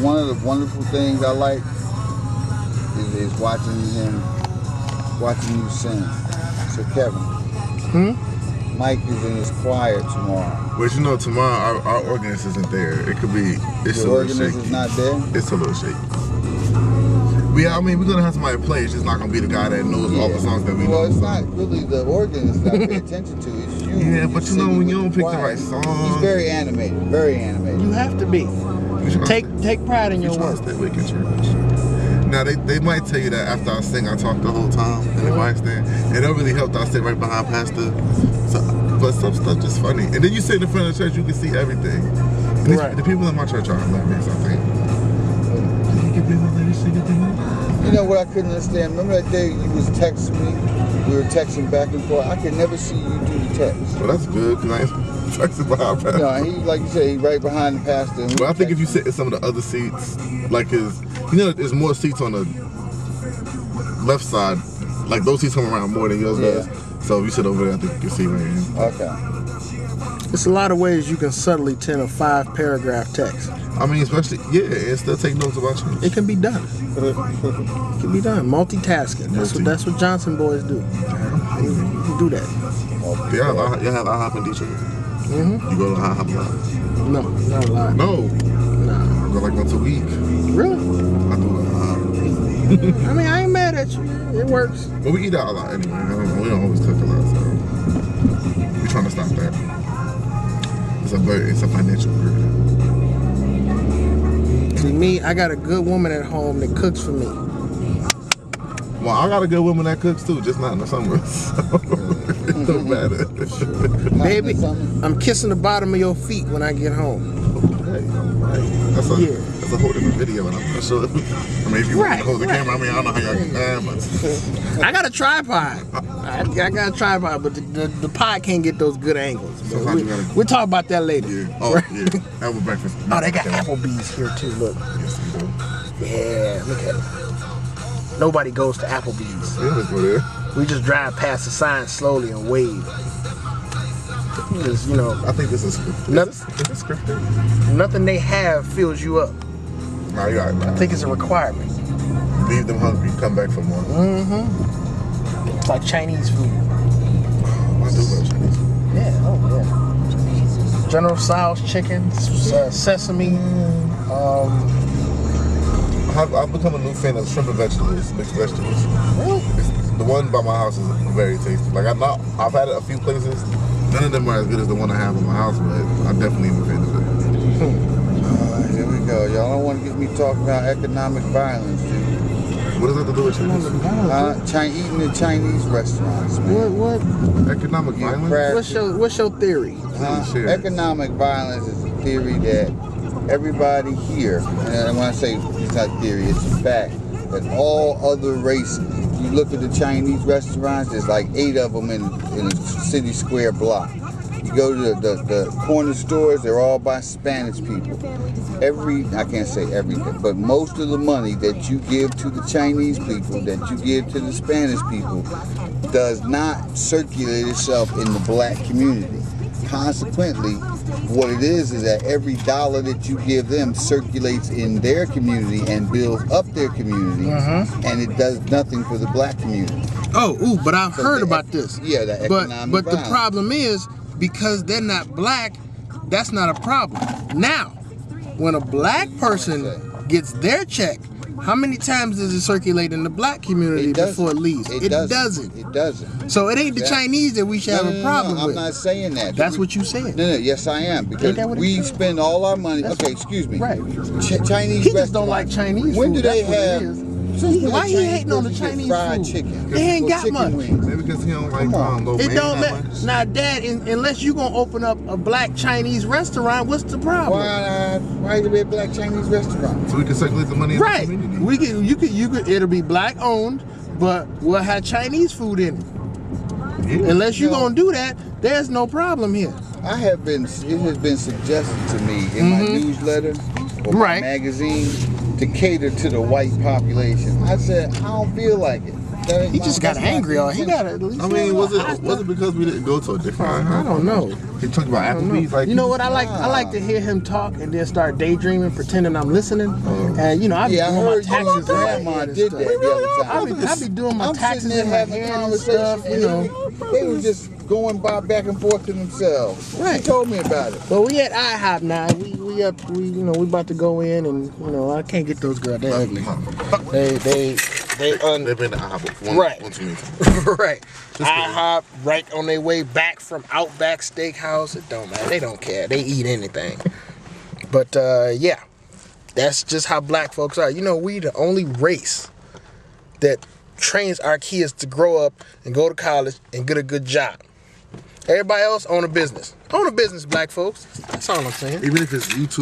one of the wonderful things I like is watching you sing. So Kevin, Mike is in his choir tomorrow. But you know, tomorrow our organist isn't there. It could be. It's the a little organist shaky. is not there. It's a little shaky. I mean, we're gonna have somebody play. It's just not gonna be the guy that knows all the songs that we know. Well, it's not really the organist that I pay attention to. It's you. Yeah, but you know when you don't pick the right song. He's very animated. Very animated. You have to be. Take pride in your work. Stay awake at church. Now they might tell you that after I sing, I talk the whole time in the mic stand. It don't really help that I sit right behind Pastor. But some stuff just funny. And then you sit in front of the church, you can see everything. Right. The people in my church are hilarious, I think. You know what I couldn't understand? Remember that day you was texting me? We were texting back and forth. I could never see you do the text. Well, that's good, because I ain't texting behind Pastor. No, he, like you said, he's right behind the pastor. But I think if you sit in some of the other seats, like there's more seats on the left side. Like those seats come around more than yours does. So if you sit over there, I think you can see right here. Okay. It's a lot of ways you can subtly tend a 5-paragraph text. I mean, especially, and still take notes about you. It can be done. It can be done. Multitasking. That's what Johnson boys do. You can do that. You have IHOP in Detroit? You go to IHOP a lot? No, not a lot. No? Nah. I go like once a week. Really? I do IHOP. I mean, I ain't mad at you. It works. But we eat out a lot anyway. We don't always cook a lot, so we're trying to stop that. It's a financial burden. See, me, I got a good woman at home that cooks for me. Well, I got a good woman that cooks too, just not in the summer. So it don't matter. Baby, I'm kissing the bottom of your feet when I get home. Okay, all right. That's a whole different video, and I'm not sure. I mean, if you want to hold the camera, I mean, I don't know how y'all can but I got a tripod. I got a tripod, but the pod can't get those good angles. We'll talk about that later. Yeah. Oh, yeah. Apple breakfast. Oh, they got Applebee's here too. Look. Yes, they do. Yeah, look at it. Nobody goes to Applebee's. Yeah, let's go there. We just drive past the sign slowly and wave. Because, you know, I think this is scripted. Is this scripted? Nothing they have fills you up. No, you're right. I think it's a requirement. Leave them hungry, come back for more. It's like Chinese food. I do love Chinese food. Yeah, oh yeah. General Tso's chicken, sesame. I've become a new fan of shrimp and vegetables, mixed vegetables. Really? The one by my house is very tasty. Like I've had it a few places. None of them are as good as the one I have in my house, but I definitely am a fan of it. Alright, here we go. Y'all don't want to get me talking about economic violence, dude. What does that have to do with Chinese food? Eating in Chinese restaurants, man. What? Economic violence? What's your theory? Economic violence is a theory that everybody here, and when I say it's not theory, it's a fact, that all other races, you look at the Chinese restaurants, there's like 8 of them in a city square block. You go to the corner stores, they're all by Spanish people. I can't say everything, but most of the money that you give to the Chinese people, that you give to the Spanish people, does not circulate itself in the black community. Consequently, what it is that every dollar that you give them circulates in their community and builds up their community, and it does nothing for the black community. But I've heard about this. Yeah, the economic But the violence. problem is, because they're not black, that's not a problem. Now, when a black person gets their check, how many times does it circulate in the black community before it leaves? It doesn't. It doesn't. So it ain't the Chinese that we should have a problem with. I'm not saying that. That's what you said. No, yes I am. Because we spend all our money. Okay, excuse me. Right. Chinese He just don't like Chinese when food. do they have... Why he hating on the Chinese fried food? chicken? They ain't got much. Maybe because he don't like low It don't matter. Now, Dad, unless you gonna open up a black Chinese restaurant, what's the problem? Why is it a black Chinese restaurant? So we can circulate the money in the community. You could. It'll be black owned, but we'll have Chinese food in it. Yeah. Unless you gonna do that, there's no problem here. It has been suggested to me in my newsletter or my magazine to cater to the white population. I said, I don't feel like it. He just got angry. He got at least. I mean, was it because we didn't go to a different IHOP? I don't know. He talked about Applebee's. Like, you know what I like? I like to hear him talk and then start daydreaming, pretending I'm listening. And you know, I be doing my taxes. Grandma did that the other time. I be doing my taxes sitting in there my having hand and stuff. You know, they were just going back and forth to themselves. Right. He told me about it. But we at IHOP now. We about to go in, and you know, I can't get those girls. They're ugly. They've been to IHOP one too many times. Right. IHOP right on their way back from Outback Steakhouse. It don't matter. They don't care. They eat anything. But yeah, that's just how black folks are. You know, we the only race that trains our kids to grow up and go to college and get a good job. Everybody else own a business. Own a business, black folks. That's all I'm saying. Even if it's YouTube.